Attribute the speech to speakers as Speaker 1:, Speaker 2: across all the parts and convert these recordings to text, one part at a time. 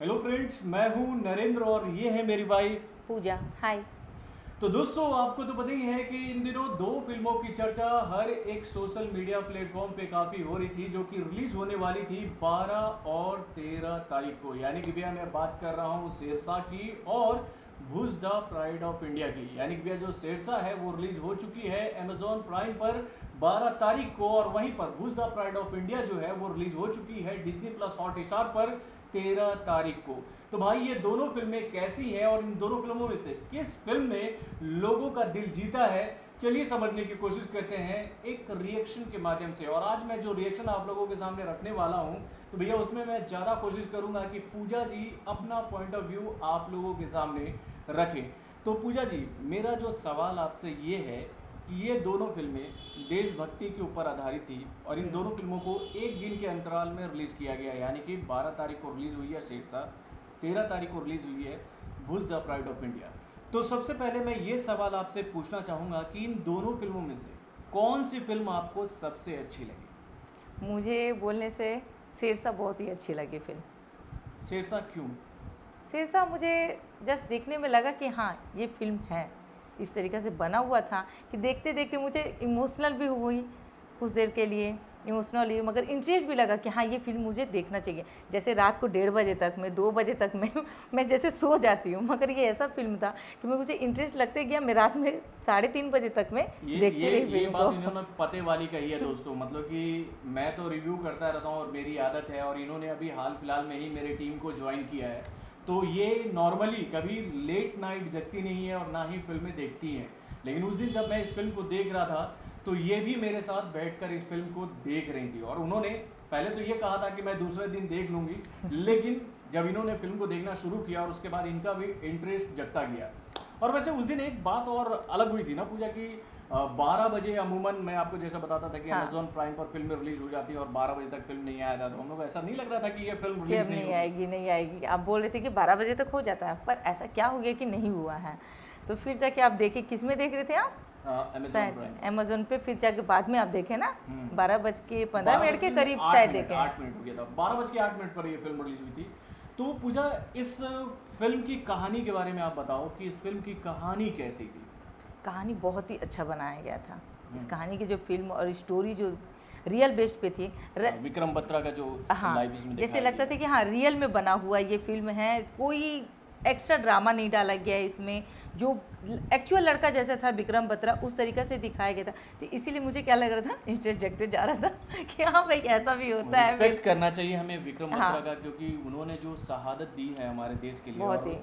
Speaker 1: Hello friends, मैं हूं नरेंद्र और ये है मेरी वाइफ
Speaker 2: पूजा। हाय।
Speaker 1: तो दोस्तों, आपको तो पता ही है कि इन दिनों दो फिल्मों की चर्चा हर एक सोशल मीडिया प्लेटफॉर्म पे काफ़ी हो रही थी, जो कि रिलीज होने वाली थी 12 और 13 तारीख को। यानी कि भैया मैं बात कर रहा हूँ शेरशाह की और भुज द प्राइड ऑफ इंडिया की। यानी कि भैया जो शेरशाह है वो रिलीज हो चुकी है अमेजॉन प्राइम पर 12 तारीख को, और वहीं पर भुज द प्राइड ऑफ इंडिया जो है वो रिलीज हो चुकी है डिज्नी प्लस हॉटस्टार पर 13 तारीख को। तो भाई ये दोनों फिल्में कैसी हैं और इन दोनों फिल्मों में से किस फिल्म ने लोगों का दिल जीता है, चलिए समझने की कोशिश करते हैं एक रिएक्शन के माध्यम से। और आज मैं जो रिएक्शन आप लोगों के सामने रखने वाला हूं, तो भैया उसमें मैं ज़्यादा कोशिश करूंगा कि पूजा जी अपना पॉइंट ऑफ व्यू आप लोगों के सामने रखें। तो पूजा जी, मेरा जो सवाल आपसे ये है कि ये दोनों फिल्में देशभक्ति के ऊपर आधारित थी और इन दोनों फिल्मों को एक दिन के अंतराल में रिलीज़ किया गया। यानी कि 12 तारीख को रिलीज़ हुई है शेरशाह, 13 तारीख को रिलीज़ हुई है भुज द प्राइड ऑफ इंडिया। तो सबसे पहले मैं ये सवाल आपसे पूछना चाहूँगा कि इन दोनों फिल्मों में से कौन सी फिल्म आपको सबसे अच्छी लगी?
Speaker 2: मुझे बोलने से शेरशाह बहुत ही अच्छी लगी फिल्म।
Speaker 1: शेरशाह क्यों?
Speaker 2: शेरशाह मुझे जस्ट देखने में लगा कि हाँ ये फिल्म है, इस तरीक़े से बना हुआ था कि देखते देखते मुझे इमोशनल भी हुई कुछ देर के लिए, इमोशनल हुई, मगर इंटरेस्ट भी लगा कि हाँ ये फिल्म मुझे देखना चाहिए। जैसे रात को 1:30 बजे तक मैं 2 बजे तक मैं जैसे सो जाती हूँ, मगर ये ऐसा फिल्म था कि मुझे इंटरेस्ट लगते गया। मैं रात में 3:30 बजे तक मैं देखती रही
Speaker 1: ये
Speaker 2: फिल्म
Speaker 1: बात
Speaker 2: को।
Speaker 1: इन्होंने पते वाली कही है दोस्तों। मतलब कि मैं तो रिव्यू करता रहता हूँ और मेरी आदत है, और इन्होंने अभी हाल फिलहाल में ही मेरी टीम को ज्वाइन किया है। तो ये नॉर्मली कभी लेट नाइट जगती नहीं है और ना ही फिल्में देखती हैं। लेकिन उस दिन जब मैं इस फिल्म को देख रहा था तो ये भी मेरे साथ बैठकर इस फिल्म को देख रही थी, और उन्होंने पहले तो ये कहा था कि मैं दूसरे दिन देख लूँगी, लेकिन जब इन्होंने फिल्म को देखना शुरू किया और उसके बाद इनका भी इंटरेस्ट जगता गया। और वैसे उस दिन एक बात और अलग हुई थी ना पूजा की, 12 बजे अमूमन मैं आपको जैसा बताता था कि
Speaker 2: हाँ।
Speaker 1: अमेजॉन प्राइम पर फिल्म रिलीज हो जाती है और 12 बजे तक फिल्म नहीं आया था, तो हम लोग ऐसा नहीं लग रहा था कि ये फिल्म
Speaker 2: फिर
Speaker 1: रिलीज नहीं
Speaker 2: नहीं
Speaker 1: होगी।
Speaker 2: आएगी, नहीं आएगी। आप बोल रहे थे कि 12 बजे तक हो जाता है, पर ऐसा क्या हो गया कि नहीं हुआ है। तो फिर जाके आप देखे, किस में देख रहे थे आप?
Speaker 1: Amazon prime.
Speaker 2: अमेजोन पे फिर जाके बाद में आप देखे ना, 12:15 के करीब
Speaker 1: 8
Speaker 2: शायद
Speaker 1: मिनट
Speaker 2: देखे।
Speaker 1: 8 मिनट हो गया था, 12:08 पर ये फिल्म रिलीज हुई थी। तो पूजा, इस फिल्म की कहानी के बारे में आप बताओ कि इस फिल्म की कहानी कैसी थी?
Speaker 2: कहानी बहुत ही अच्छा बनाया गया था। इस कहानी की जो फिल्म और स्टोरी जो रियल बेस्ड पे थी,
Speaker 1: विक्रम बत्रा का जो
Speaker 2: हाँ,
Speaker 1: लाइफ इसमें
Speaker 2: जैसे
Speaker 1: दिखाया
Speaker 2: लगता
Speaker 1: गया।
Speaker 2: था कि हाँ रियल में बना हुआ ये फिल्म है, कोई एक्स्ट्रा ड्रामा नहीं डाला गया है इसमें। जो एक्चुअल लड़का जैसा था विक्रम बत्रा, उस तरीके से दिखाया गया था। तो इसीलिए मुझे क्या लग रहा था, इंटरेस्ट जगते जा रहा था कि हाँ भाई ऐसा भी होता है।
Speaker 1: रिस्पेक्ट करना चाहिए हमें विक्रम
Speaker 2: हाँ।
Speaker 1: बत्रा का, क्योंकि उन्होंने जो शहादत दी है हमारे देश के लिए,
Speaker 2: बहुत
Speaker 1: और
Speaker 2: ही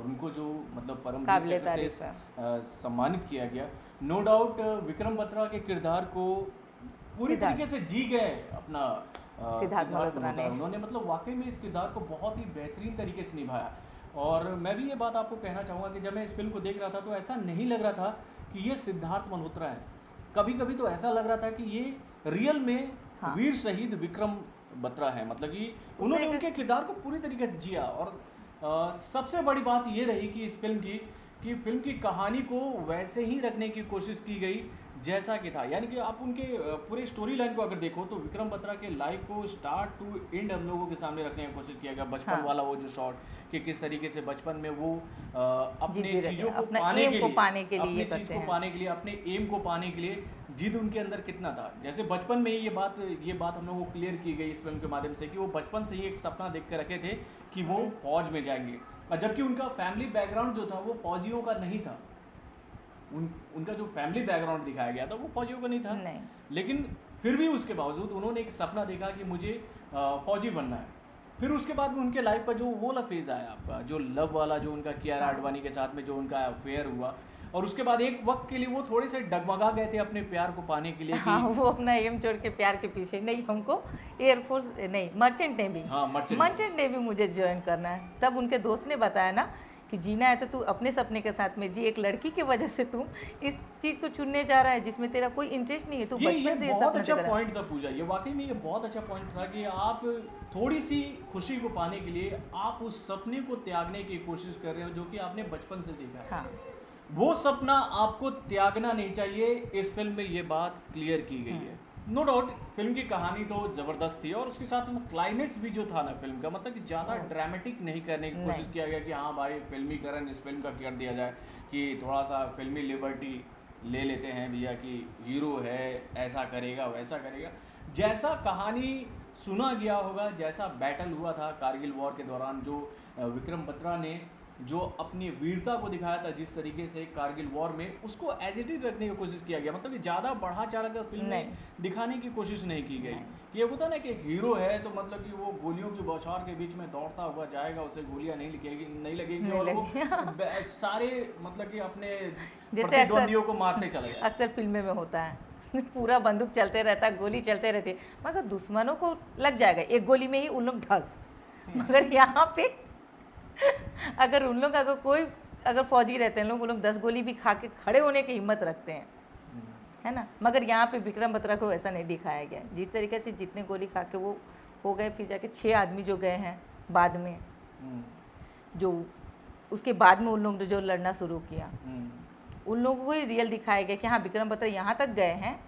Speaker 1: उनको जो मतलब परमवीर
Speaker 2: काबिले
Speaker 1: चक्र से
Speaker 2: तारीफ है।
Speaker 1: सम्मानित किया गया। नो डाउट विक्रम बत्रा के किरदार को पूरी
Speaker 2: सिद्धार्थ।
Speaker 1: तरीके से जी गए अपना
Speaker 2: सिद्धार्थ मल्होत्रा
Speaker 1: मल्होत्रा।
Speaker 2: ने।
Speaker 1: उन्होंने मतलब वाकई में इस किरदार को बहुत ही बेहतरीन तरीके से निभाया। और मैं भी ये बात आपको कहना चाहूँगा कि जब मैं इस फिल्म को देख रहा था तो ऐसा नहीं लग रहा था कि ये सिद्धार्थ मल्होत्रा है। कभी कभी तो ऐसा लग रहा था कि ये रियल में
Speaker 2: हाँ।
Speaker 1: वीर शहीद विक्रम बत्रा है। मतलब कि उन्होंने
Speaker 2: तरीके
Speaker 1: उनके किरदार को पूरी तरीके से जिया। और सबसे बड़ी बात ये रही कि इस फिल्म की कि फिल्म की कहानी को वैसे ही रखने की कोशिश की गई जैसा कि था। यानी कि आप उनके पूरे स्टोरी लाइन को अगर देखो तो विक्रम बत्रा के लाइफ को स्टार्ट टू एंड हम लोगों के सामने रखने की कोशिश किया गया। बचपन
Speaker 2: हाँ।
Speaker 1: वाला वो जो शॉट कि किस तरीके से बचपन में वो अपने
Speaker 2: जीते रहते
Speaker 1: चीज़ों
Speaker 2: हैं,
Speaker 1: को
Speaker 2: अपना
Speaker 1: पाने
Speaker 2: एम
Speaker 1: के
Speaker 2: को
Speaker 1: लिए,
Speaker 2: पाने के लिए
Speaker 1: अपने
Speaker 2: ये
Speaker 1: चीज़
Speaker 2: करते
Speaker 1: को
Speaker 2: हैं।
Speaker 1: पाने के लिए, अपने एम को पाने के लिए जिद उनके अंदर कितना था। जैसे बचपन में ही ये बात हम लोगों को क्लियर की गई इस फिल्म के माध्यम से कि वो बचपन से ही एक सपना देख कर रखे थे कि वो फौज में जाएंगे, और जबकि उनका फैमिली बैकग्राउंड जो था वो फौजियों का नहीं था। उनका जो फैमिली बैकग्राउंड दिखाया गया था वो फौजियों का नहीं था।
Speaker 2: नहीं।
Speaker 1: लेकिन फिर भी उसके बावजूद उन्होंने एक सपना देखा कि मुझे फौजी बनना है। फिर उसके बाद में उनके लाइफ पर जो वो वाला फेज़ आया आपका, जो लव वाला, जो उनका कियारा आडवाणी के साथ में जो उनका अफेयर हुआ, और उसके बाद एक वक्त के लिए वो थोड़े से डगमगा गए थे अपने प्यार को पाने के लिए कि
Speaker 2: हाँ, वो अपना एम छोड़ के प्यार के पीछे, नहीं हमको एयरफोर्स नहीं, मर्चेंट नेवी,
Speaker 1: हाँ,
Speaker 2: मर्चेंट नेवी मुझे ज्वाइन करना है। तब उनके दोस्त ने बताया ना कि जीना है तो तू अपने सपने के साथ में जी, एक लड़की की वजह से तू इस चीज़ को चुनने जा रहा है जिसमें तेरा कोई इंटरेस्ट नहीं है, तू
Speaker 1: ये
Speaker 2: बचपन से ये
Speaker 1: बहुत
Speaker 2: सपना
Speaker 1: अच्छा
Speaker 2: देख रहा है।
Speaker 1: पॉइंट था पूजा। ये वाकई में ये बहुत अच्छा पॉइंट था कि आप थोड़ी सी खुशी को पाने के लिए आप उस सपने को त्यागने की कोशिश कर रहे हो जो कि आपने बचपन से देखा है।
Speaker 2: हाँ।
Speaker 1: वो सपना आपको त्यागना नहीं चाहिए। इस फिल्म में ये बात क्लियर की गई है। नो डाउट फिल्म की कहानी तो ज़बरदस्त थी और उसके साथ में क्लाइमेक्स भी जो था ना फिल्म का, मतलब कि ज़्यादा ड्रामेटिक नहीं करने की कोशिश
Speaker 2: नहीं।
Speaker 1: किया गया कि हाँ भाई फिल्मीकरण इस फिल्म का कर दिया जाए कि थोड़ा सा फिल्मी लिबर्टी ले लेते हैं भैया कि हीरो है ऐसा करेगा वैसा करेगा। जैसा कहानी सुना गया होगा, जैसा बैटल हुआ था कारगिल वॉर के दौरान, जो विक्रम बत्रा ने जो अपनी वीरता को दिखाया था जिस तरीके से कारगिल वॉर में, उसको एज इट इज रखने की कोशिश किया गया। मतलब कि ज़्यादा बढ़ा चढ़ा कर फिल्म में
Speaker 2: नहीं।
Speaker 1: दिखाने की कोशिश नहीं की गई।
Speaker 2: नहीं।
Speaker 1: ये होता ना कि एक हीरो है तो मतलब कि वो गोलियों की बौछार के बीच में दौड़ता हुआ जाएगा, उसे गोलियां नहीं लगेगी
Speaker 2: नहीं
Speaker 1: और वो सारे मतलब कि अपने प्रतिद्वंदियों को मारते चला जाएगा।
Speaker 2: अक्सर फिल्में में होता है पूरा बंदूक चलते रहता है, गोली चलते रहती है, मगर दुश्मनों को लग जाएगा एक गोली में ही उन लोग ढस। मगर यहाँ पे अगर उन लोग अगर फौजी रहते हैं लोग, वो लोग 10 गोली भी खा के खड़े होने की हिम्मत रखते हैं, है ना। मगर यहाँ पे विक्रम बत्रा को ऐसा नहीं दिखाया गया। जिस तरीके से जितने गोली खा के वो हो गए, फिर जाके 6 आदमी जो गए हैं बाद में, जो उसके बाद में उन लोगों ने जो लड़ना शुरू किया, उन लोगों को ही रियल दिखाया गया कि हाँ विक्रम बत्रा यहाँ तक गए हैं,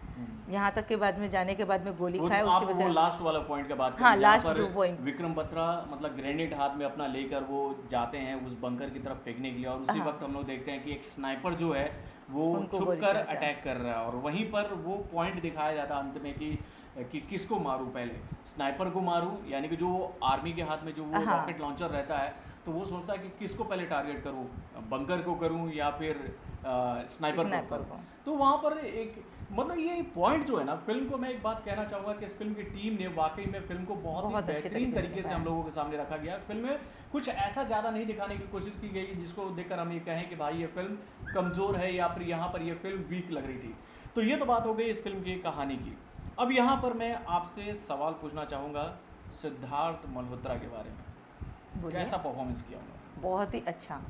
Speaker 2: यहाँ तक के बाद में जाने के बाद में गोली खाए
Speaker 1: आप
Speaker 2: उसके
Speaker 1: वो
Speaker 2: वजह।
Speaker 1: लास्ट वाला पॉइंट का बात
Speaker 2: हाँ,
Speaker 1: करें जहाँ
Speaker 2: लास्ट
Speaker 1: पर
Speaker 2: जो पॉइंट।
Speaker 1: विक्रम बत्रा मतलब ग्रेनेड हाथ में अपना लेकर वो जाते हैं उस बंकर की तरफ फेंकने के लिए, और उसी
Speaker 2: हाँ।
Speaker 1: वक्त हम लोग देखते हैं कि एक स्नाइपर जो है वो
Speaker 2: उनको
Speaker 1: छुप
Speaker 2: गोली
Speaker 1: कर
Speaker 2: चलाता है।
Speaker 1: अटैक कर रहा है, और वहीं पर वो पॉइंट दिखाया जाता है अंत में कि किसको मारूं पहले, स्नाइपर को मारूं यानी कि जो आर्मी के हाथ में जो वो
Speaker 2: हाँ।
Speaker 1: रॉकेट लॉन्चर रहता है, तो वो सोचता है कि किसको पहले टारगेट करूं, बंकर को करूं या फिर स्नाइपर को
Speaker 2: स्नाइपर
Speaker 1: करूं।
Speaker 2: को।
Speaker 1: तो वहाँ पर एक मतलब ये पॉइंट जो है ना फिल्म को, मैं एक बात कहना चाहूँगा कि इस फिल्म की टीम ने वाकई में फिल्म को बहुत ही
Speaker 2: बहुत अच्छे
Speaker 1: बेहतरीन
Speaker 2: तरीके से
Speaker 1: तरीके से हम लोगों के सामने रखा गया। फिल्म में कुछ ऐसा ज़्यादा नहीं दिखाने की कोशिश की गई जिसको देखकर हम ये कहें कि भाई ये फिल्म कमज़ोर है या फिर यहाँ पर ये फिल्म वीक लग रही थी। तो ये तो बात हो गई इस फिल्म की कहानी की। अब यहाँ पर मैं आपसे सवाल पूछना चाहूँगा सिद्धार्थ मल्होत्रा के बारे में,
Speaker 2: बोलिए।
Speaker 1: कैसा परफॉर्मेंस किया उन्होंने?
Speaker 2: बहुत ही अच्छा,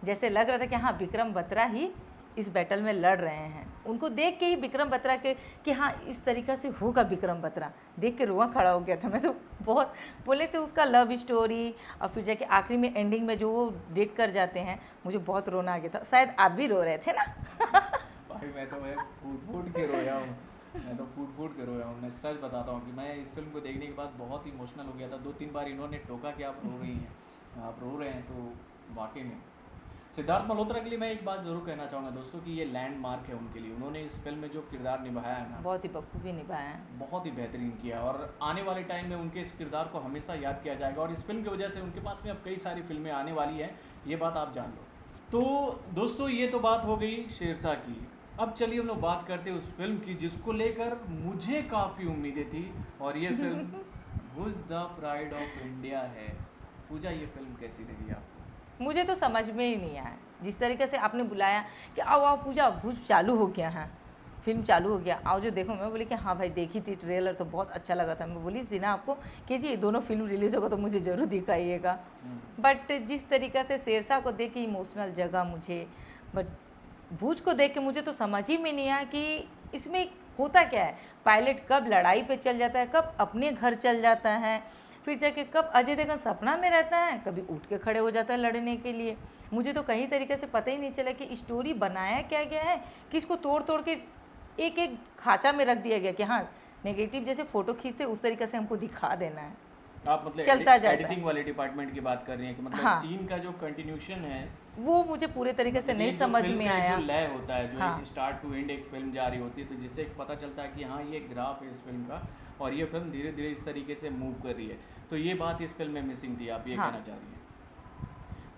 Speaker 2: जैसे लग रहा था कि हाँ विक्रम बत्रा ही इस बैटल में लड़ रहे हैं। उनको देख के ही विक्रम बत्रा के कि हाँ इस तरीक़ा से होगा विक्रम बत्रा, देख के रोआ खड़ा हो गया था मैं तो। बहुत बोले थे उसका लव स्टोरी, और फिर जाके आखिरी में एंडिंग में जो वो डेट कर जाते हैं, मुझे बहुत रोना आ गया था। शायद आप भी रो रहे थे ना?
Speaker 1: भाई मैं फूट के रोया हूँ, मैं तो फूट के रोया हूँ। मैं सच बताता हूँ कि मैं इस फिल्म को देखने के बाद बहुत इमोशनल हो गया था। 2-3 बार इन्होंने टोका कि आप रो रही हैं, आप रो रहे हैं, तो वाकई में सिद्धार्थ मल्होत्रा के लिए मैं एक बात ज़रूर कहना चाहूँगा दोस्तों कि ये लैंडमार्क है उनके लिए। उन्होंने इस फिल्म में जो किरदार निभाया है ना,
Speaker 2: बहुत ही बखूबी निभाया है,
Speaker 1: बहुत ही बेहतरीन किया, और आने वाले टाइम में उनके इस किरदार को हमेशा याद किया जाएगा। और इस फिल्म की वजह से उनके पास में अब कई सारी फिल्में आने वाली हैं, ये बात आप जान लो। तो दोस्तों ये तो बात हो गई शेरशाह की। अब चलिए हम लोग बात करते हैं उस फिल्म की जिसको लेकर मुझे काफ़ी उम्मीदें थी, और ये film who's the pride of India है। पूजा, ये फिल्म कैसी लगी आपको?
Speaker 2: मुझे तो समझ में ही नहीं आया। जिस तरीके से आपने बुलाया कि आओ आओ पूजा, भूज चालू हो गया है, फिल्म चालू हो गया, आओ जो देखो। मैं बोली कि हाँ भाई देखी थी ट्रेलर, तो बहुत अच्छा लगा था। मैं बोली थी ना आपको कि जी दोनों फिल्म रिलीज़ होगा तो मुझे ज़रूर दिखाइएगा। बट जिस तरीक़े से शेरशाह को देख के इमोशनल जगह मुझे, बट भूज को देख के मुझे तो समझ ही में नहीं आया कि इसमें होता क्या है। पायलट कब लड़ाई पे चल जाता है, कब अपने घर चल जाता है, फिर जाके कब अजय देवगन सपना में रहता है, कभी उठ के खड़े हो जाता है लड़ने के लिए। मुझे तो कहीं तरीके से पता ही नहीं चला कि स्टोरी बनाया क्या गया है, कि इसको तोड़ तोड़ के एक एक खाँचा में रख दिया गया कि हाँ नेगेटिव जैसे फ़ोटो खींचते उस तरीके से हमको दिखा देना है।
Speaker 1: आप मतलब
Speaker 2: चलता जाता है।
Speaker 1: एडिटिंग वाले डिपार्टमेंट की बात कर रही हैं कि मतलब
Speaker 2: हाँ।
Speaker 1: सीन का जो कंटिन्यूशन है
Speaker 2: वो मुझे पूरे तरीके से
Speaker 1: ये
Speaker 2: नहीं
Speaker 1: जो
Speaker 2: समझ
Speaker 1: फिल्म
Speaker 2: में
Speaker 1: में
Speaker 2: आया।
Speaker 1: जो लय होता है, जो
Speaker 2: हाँ।
Speaker 1: एक स्टार्ट टू एंड एक फिल्म जा रही होती है, तो जिससे एक पता चलता है कि हाँ ये ग्राफ है इस फिल्म का, और ये फिल्म धीरे धीरे इस तरीके से मूव कर रही है। तो ये बात इस फिल्म में मिसिंग थी, आप ये
Speaker 2: हाँ।
Speaker 1: कहना चाह रही हैं।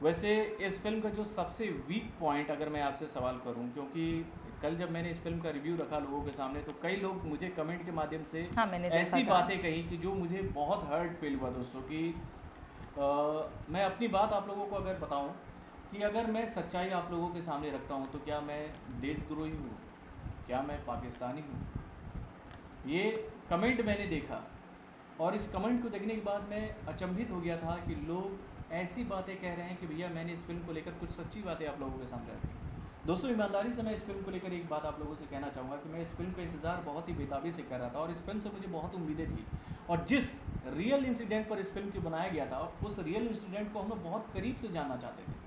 Speaker 1: वैसे इस फिल्म का जो सबसे वीक पॉइंट अगर मैं आपसे सवाल करूं, क्योंकि कल जब मैंने इस फिल्म का रिव्यू रखा लोगों के सामने, तो कई लोग मुझे कमेंट के माध्यम से
Speaker 2: हाँ, मैंने देखा
Speaker 1: ऐसी
Speaker 2: था।
Speaker 1: बातें कही कि जो मुझे बहुत हर्ट फील हुआ दोस्तों। कि मैं अपनी बात आप लोगों को अगर बताऊं कि अगर मैं सच्चाई आप लोगों के सामने रखता हूं तो क्या मैं देशद्रोही हूं, क्या मैं पाकिस्तानी हूं? ये कमेंट मैंने देखा, और इस कमेंट को देखने के बाद मैं अचंभित हो गया था कि लोग ऐसी बातें कह रहे हैं कि भैया मैंने इस फिल्म को लेकर कुछ सच्ची बातें आप लोगों के सामने रखी। दोस्तों ईमानदारी से मैं इस फिल्म को लेकर एक बात आप लोगों से कहना चाहूँगा कि मैं इस फिल्म का इंतज़ार बहुत ही बेताबी से कर रहा था, और इस फिल्म से मुझे बहुत उम्मीदें थी, और जिस रियल इंसिडेंट पर इस फिल्म को बनाया गया था उस रियल इंसिडेंट को हम लोग बहुत करीब से जानना चाहते थे।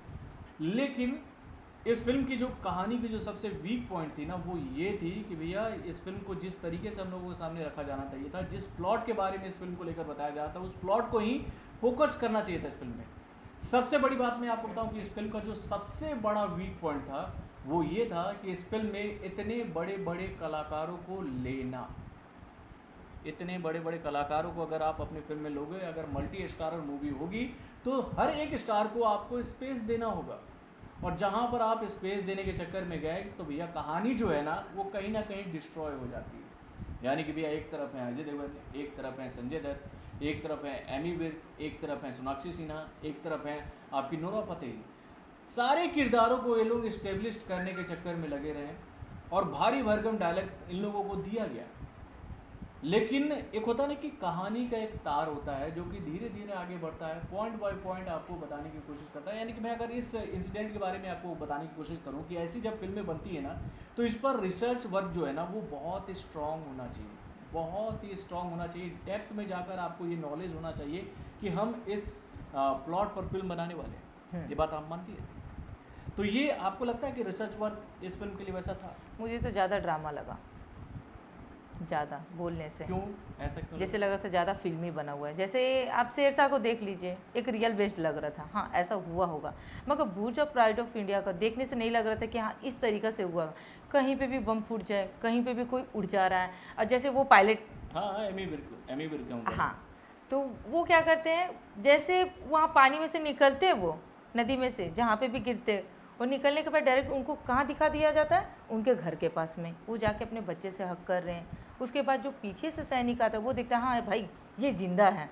Speaker 1: लेकिन इस फिल्म की जो कहानी की जो सबसे वीक पॉइंट थी ना, वो ये थी कि भैया इस फिल्म को जिस तरीके से हम लोगों के सामने रखा जाना चाहिए था, जिस प्लॉट के बारे में इस फिल्म को लेकर बताया जा रहा था, उस प्लॉट को ही फोकस करना चाहिए था इस फिल्म में। सबसे बड़ी बात मैं आपको बताऊं कि इस फिल्म का जो सबसे बड़ा वीक पॉइंट था वो ये था कि इस फिल्म में इतने बड़े बड़े कलाकारों को लेना, इतने बड़े बड़े कलाकारों को अगर आप अपनी फिल्म में लोगे, अगर मल्टी स्टारर मूवी होगी तो हर एक स्टार को आपको स्पेस देना होगा। और जहाँ पर आप स्पेस देने के चक्कर में गए तो भैया कहानी जो है ना वो कहीं ना कहीं डिस्ट्रॉय हो जाती है। यानी कि भैया एक तरफ है अजय देवगन, एक तरफ है संजय दत्त, एक तरफ है एमी विर्क, एक तरफ है सोनाक्षी सिन्हा, एक तरफ है आपकी नोरा फतेही। सारे किरदारों को ये लोग इस्टेब्लिश करने के चक्कर में लगे रहे और भारी भरकम डायलॉग इन लोगों को दिया गया। लेकिन एक होता है ना कि कहानी का एक तार होता है जो कि धीरे धीरे आगे बढ़ता है, पॉइंट बाय पॉइंट आपको बताने की कोशिश करता है। यानी कि मैं अगर इस इंसिडेंट के बारे में आपको बताने की कोशिश करूं कि ऐसी जब फिल्में बनती है ना तो इस पर रिसर्च वर्क जो है ना वो बहुत स्ट्रांग होना चाहिए, बहुत ही स्ट्रांग होना चाहिए। डेप्थ में जाकर आपको ये नॉलेज होना चाहिए कि हम इस प्लॉट पर फिल्म बनाने वाले हैं। ये बात आप मानती है? तो ये आपको लगता है कि रिसर्च वर्क इस फिल्म के लिए वैसा था?
Speaker 2: मुझे तो ज़्यादा ड्रामा लगा, ज़्यादा बोलने से।
Speaker 1: क्यों ऐसा क्यों
Speaker 2: जैसे लग रहा था ज़्यादा फिल्मी बना हुआ है। जैसे आप शेरशाह को देख लीजिए, एक रियल बेस्ड लग रहा था, हाँ ऐसा हुआ होगा। मगर भूज और प्राइड ऑफ इंडिया का देखने से नहीं लग रहा था कि हाँ इस तरीक़े से हुआ, कहीं पे भी बम फूट जाए, कहीं पे भी कोई उड़ जा रहा है। और जैसे वो पायलट,
Speaker 1: हाँ एमी विर्क,
Speaker 2: हाँ तो वो क्या करते हैं, जैसे वहाँ पानी में से निकलते हैं, वो नदी में से जहाँ पे भी गिरते और निकलने के बाद डायरेक्ट उनको कहाँ दिखा दिया जाता है, उनके घर के पास में। वो जाके अपने बच्चे से हक कर रहे हैं। उसके बाद जो पीछे से सैनिक आता है वो देखता है हाँ भाई ये जिंदा है,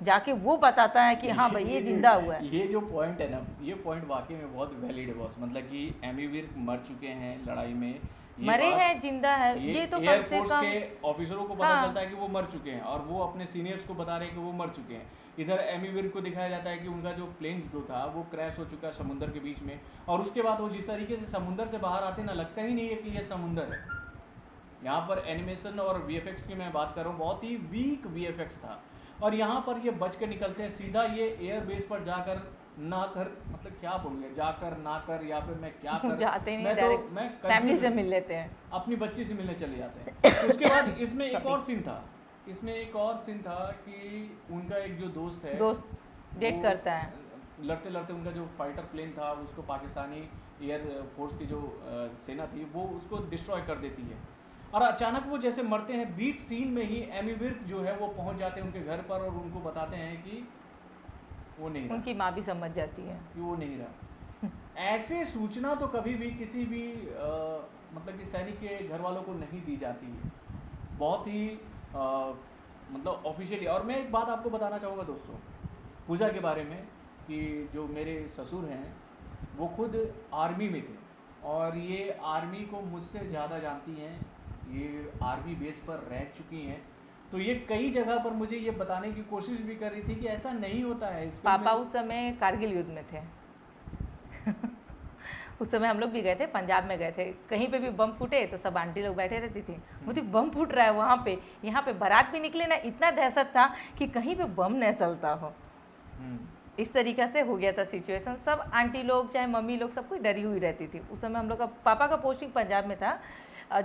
Speaker 2: जाके वो बताता है कि हाँ भाई ये जिंदा हुआ है।
Speaker 1: ये जो पॉइंट है ना, ये पॉइंट वाकई में बहुत वैलिड है बॉस। मतलब कि एमी विर्क मर चुके हैं लड़ाई में,
Speaker 2: मरे हैं, जिंदा है, ये तो कम से
Speaker 1: एयरफोर्स
Speaker 2: कम
Speaker 1: के ऑफिसरों को पता
Speaker 2: हाँ।
Speaker 1: चलता है कि वो मर चुके हैं और वो अपने सीनियर्स को बता रहे हैं कि वो मर चुके हैं। इधर एमी विर्क को दिखाया जाता है कि उनका जो प्लेन जो था वो क्रैश हो चुका है समुद्र के बीच में, और उसके बाद वो जिस तरीके से समुद्र से बाहर आते ना, लगता ही नहीं है कि ये समुद्र है। यहाँ पर एनिमेशन और वीएफएक्स की मैं बात कर रहा हूँ, बहुत ही वीक वीएफएक्स था। और यहाँ पर ये बच के निकलते हैं सीधा ये एयर बेस पर जाकर ना कर, मतलब क्या बोलूँ, जाकर ना कर, या फिर मैं क्या कर
Speaker 2: जाते नहीं,
Speaker 1: मैं
Speaker 2: डायरेक्ट
Speaker 1: मैं
Speaker 2: फैमिली से मिल लेते हैं,
Speaker 1: अपनी बच्ची से मिलने चले जाते हैं। उसके बाद इसमें एक और सीन था, इसमें एक और सीन था कि उनका एक जो दोस्त है,
Speaker 2: दोस्त डेट करता है,
Speaker 1: लड़ते लड़ते उनका जो फाइटर प्लेन था उसको पाकिस्तानी एयर फोर्स की जो सेना थी वो उसको डिस्ट्रॉय कर देती है। और अचानक वो जैसे मरते हैं, बीच सीन में ही एमी विर्क जो है वो पहुंच जाते हैं उनके घर पर और उनको बताते हैं कि वो नहीं रहा,
Speaker 2: उनकी माँ भी समझ जाती है
Speaker 1: कि वो नहीं रहा। ऐसे सूचना तो कभी भी किसी भी मतलब कि सैनिक के घर वालों को नहीं दी जाती है, बहुत ही मतलब ऑफिशियली। और मैं एक बात आपको बताना चाहूँगा दोस्तों पूजा के बारे में, कि जो मेरे ससुर हैं वो खुद आर्मी में थे और ये आर्मी को मुझसे ज़्यादा जानती हैं, ये आर्मी बेस पर रह चुकी हैं। तो ये कई जगह पर मुझे ये बताने की कोशिश भी कर रही थी कि ऐसा नहीं होता है। इस
Speaker 2: पापा उस समय कारगिल युद्ध में थे उस समय हम लोग भी गए थे, पंजाब में गए थे, कहीं पे भी बम फूटे तो सब आंटी लोग बैठे रहती थी, मुझे बम फूट रहा है वहाँ पे, यहाँ पे बारात भी निकले ना, इतना दहशत था कि कहीं पे बम न चलता हो। इस तरीक़े से हो गया था सिचुएशन। सब आंटी लोग चाहे मम्मी लोग सब कोई डरी हुई रहती थी। उस समय हम लोग का पापा का पोस्टिंग पंजाब में था,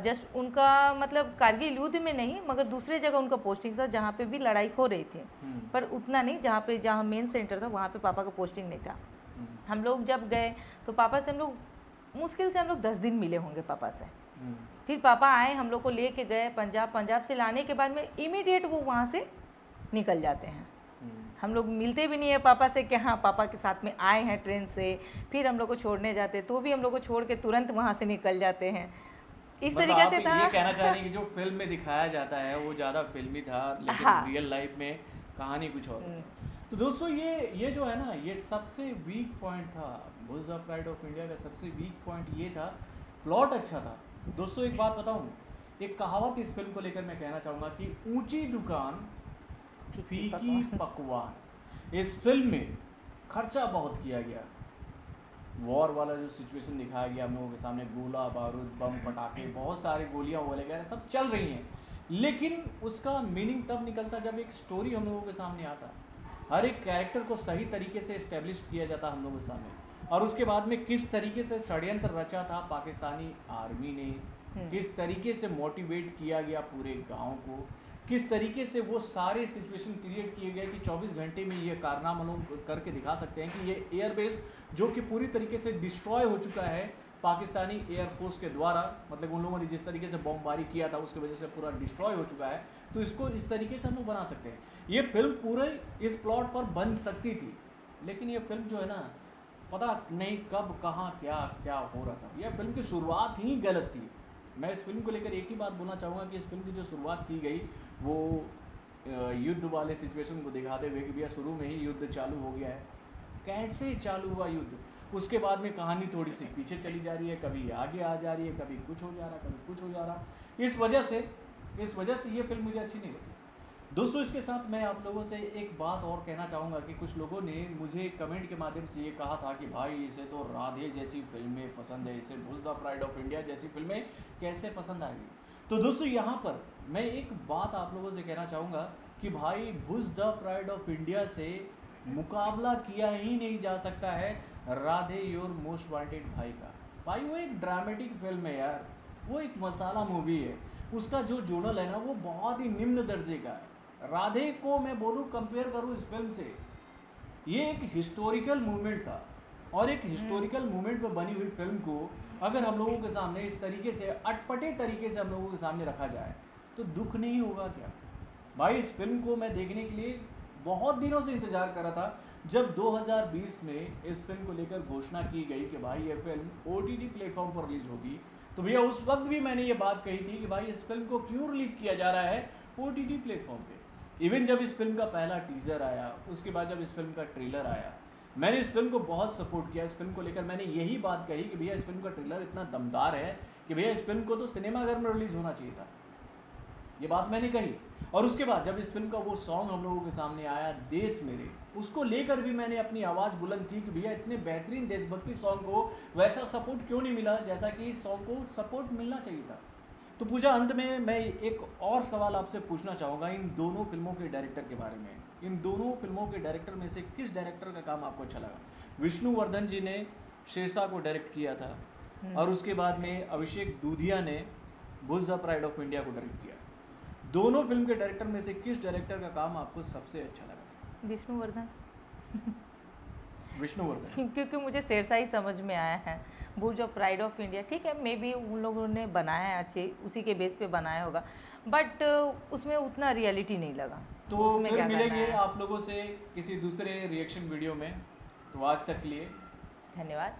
Speaker 2: जस्ट उनका मतलब कारगिल युद्ध में नहीं मगर दूसरे जगह उनका पोस्टिंग था जहाँ पे भी लड़ाई हो रही थी, पर उतना नहीं, जहाँ मेन सेंटर था वहाँ पे पापा का पोस्टिंग नहीं था। हम लोग जब गए तो पापा से हम लोग मुश्किल से 10 दिन मिले होंगे पापा से। फिर पापा आए, हम लोग को ले के गए पंजाब से लाने के बाद में इमीडिएट वो वहाँ से निकल जाते हैं। हम लोग मिलते भी नहीं है पापा से कि हाँ पापा के साथ में आए हैं ट्रेन से, फिर हम लोग को छोड़ने जाते तो भी हम लोग को छोड़ के तुरंत वहाँ से निकल जाते हैं। इस तरीके से था।
Speaker 1: ये कहना चाह रही कि जो फिल्म में दिखाया जाता है वो ज़्यादा फिल्मी था, लेकिन
Speaker 2: हाँ।
Speaker 1: रियल लाइफ में कहानी कुछ और थी। तो दोस्तों ये जो है ना, ये सबसे वीक पॉइंट था भुज द प्राइड ऑफ इंडिया का। सबसे वीक पॉइंट ये था, प्लॉट अच्छा था। दोस्तों एक बात बताऊं, एक कहावत इस फिल्म को लेकर मैं कहना चाहूँगा कि ऊंची दुकान फीकी पकवान। इस फिल्म में खर्चा बहुत किया गया, वॉर वाला जो सिचुएशन दिखाया गया हम लोगों के सामने, गोला बारूद बम पटाखे, बहुत सारी गोलियां वगैरह सब चल रही हैं, लेकिन उसका मीनिंग तब निकलता जब एक स्टोरी हम लोगों के सामने आता। हर एक कैरेक्टर को सही तरीके से इस्टेब्लिश किया जाता हम लोगों के सामने, और उसके बाद में किस तरीके से षड्यंत्र रचा था पाकिस्तानी आर्मी ने, किस तरीके से मोटिवेट किया गया पूरे गांव को, किस तरीके से वो सारे सिचुएशन क्रिएट किए गए कि 24 घंटे में ये कारनामा लोग करके दिखा सकते हैं कि ये एयरबेस जो कि पूरी तरीके से डिस्ट्रॉय हो चुका है पाकिस्तानी एयरफोर्स के द्वारा, मतलब उन लोगों ने जिस तरीके से बमबारी किया था उसकी वजह से पूरा डिस्ट्रॉय हो चुका है, तो इसको इस तरीके से हम लोग बना सकते हैं। ये फिल्म पूरे इस प्लॉट पर बन सकती थी, लेकिन ये फिल्म जो है ना, पता नहीं कब कहाँ क्या क्या हो रहा था। यह फिल्म की शुरुआत ही गलत थी। मैं इस फिल्म को लेकर एक ही बात बोलना चाहूँगा कि इस फिल्म की जो शुरुआत की गई वो युद्ध वाले सिचुएशन को दिखाते हुए कि भैया शुरू में ही युद्ध चालू हो गया है। कैसे चालू हुआ युद्ध, उसके बाद में कहानी थोड़ी सी पीछे चली जा रही है, कभी आगे आ जा रही है, कभी कुछ हो जा रहा, कभी कुछ हो जा रहा। इस वजह से ये फिल्म मुझे अच्छी नहीं लगी। दोस्तों, इसके साथ मैं आप लोगों से एक बात और कहना चाहूँगा कि कुछ लोगों ने मुझे कमेंट के माध्यम से ये कहा था कि भाई इसे तो राधे जैसी फिल्में पसंद है, इसे भुज द प्राइड ऑफ इंडिया जैसी फिल्में कैसे पसंद आएगी। तो दोस्तों, यहाँ पर मैं एक बात आप लोगों से कहना चाहूँगा कि भाई भुज द प्राइड ऑफ इंडिया से मुकाबला किया ही नहीं जा सकता है राधे योर मोस्ट वांटेड भाई का। भाई वो एक ड्रामेटिक फिल्म है यार, वो एक मसाला मूवी है, उसका जो जोनल है ना वो बहुत ही निम्न दर्जे का है। राधे को मैं बोलूँ कंपेयर करूँ इस फिल्म से, ये एक हिस्टोरिकल मूवमेंट था, और एक हिस्टोरिकल मूवमेंट पर बनी हुई फिल्म को अगर हम लोगों के सामने इस तरीके से अटपटे तरीके से हम लोगों के सामने रखा जाए तो दुख नहीं होगा क्या। भाई इस फिल्म को मैं देखने के लिए बहुत दिनों से इंतज़ार कर रहा था। जब 2020 में इस फिल्म को लेकर घोषणा की गई कि भाई ये फिल्म OTT प्लेटफॉर्म पर रिलीज होगी, तो भैया उस वक्त भी मैंने ये बात कही थी कि भाई इस फिल्म को क्यों रिलीज किया जा रहा है OTT प्लेटफॉर्म पे। इवन जब इस फिल्म का पहला टीज़र आया, उसके बाद जब इस फिल्म का ट्रेलर आया, मैंने इस फिल्म को बहुत सपोर्ट किया। इस फिल्म को लेकर मैंने यही बात कही कि भैया इस फिल्म का ट्रेलर इतना दमदार है कि भैया इस फिल्म को तो सिनेमाघर में रिलीज़ होना चाहिए था, ये बात मैंने कही। और उसके बाद जब इस फिल्म का वो सॉन्ग हम लोगों के सामने आया देश मेरे, उसको लेकर भी मैंने अपनी आवाज़ बुलंद की कि भैया इतने बेहतरीन देशभक्ति सॉन्ग को वैसा सपोर्ट क्यों नहीं मिला जैसा कि इस सॉन्ग को सपोर्ट मिलना चाहिए था। तो पूजा, अंत में मैं एक और सवाल आपसे पूछना चाहूँगा इन दोनों फिल्मों के डायरेक्टर के बारे में। इन दोनों फिल्मों के डायरेक्टर में से किस डायरेक्टर का काम आपको अच्छा लगा? विष्णुवर्धन जी ने शेरशाह को डायरेक्ट किया था, और उसके बाद में अभिषेक दूधिया ने भुज द प्राइड ऑफ इंडिया को डायरेक्ट किया। दोनों फिल्म के डायरेक्टर में से किस डायरेक्टर का काम आपको सबसे अच्छा लगा?
Speaker 2: विष्णुवर्धन।
Speaker 1: विष्णुवर्धन,
Speaker 2: क्योंकि मुझे शेरशाह ही समझ में आया है। भुज ऑफ प्राइड ऑफ इंडिया ठीक है, मे बी उन लोगों ने बनाया है अच्छे, उसी के बेस पे बनाया होगा, बट उसमें उतना रियलिटी नहीं लगा।
Speaker 1: तो
Speaker 2: उसमें
Speaker 1: फिर
Speaker 2: क्या करना
Speaker 1: मिलेंगे
Speaker 2: है।
Speaker 1: आप लोगों से किसी दूसरे रिएक्शन वीडियो में। तो आज तक के लिए
Speaker 2: धन्यवाद।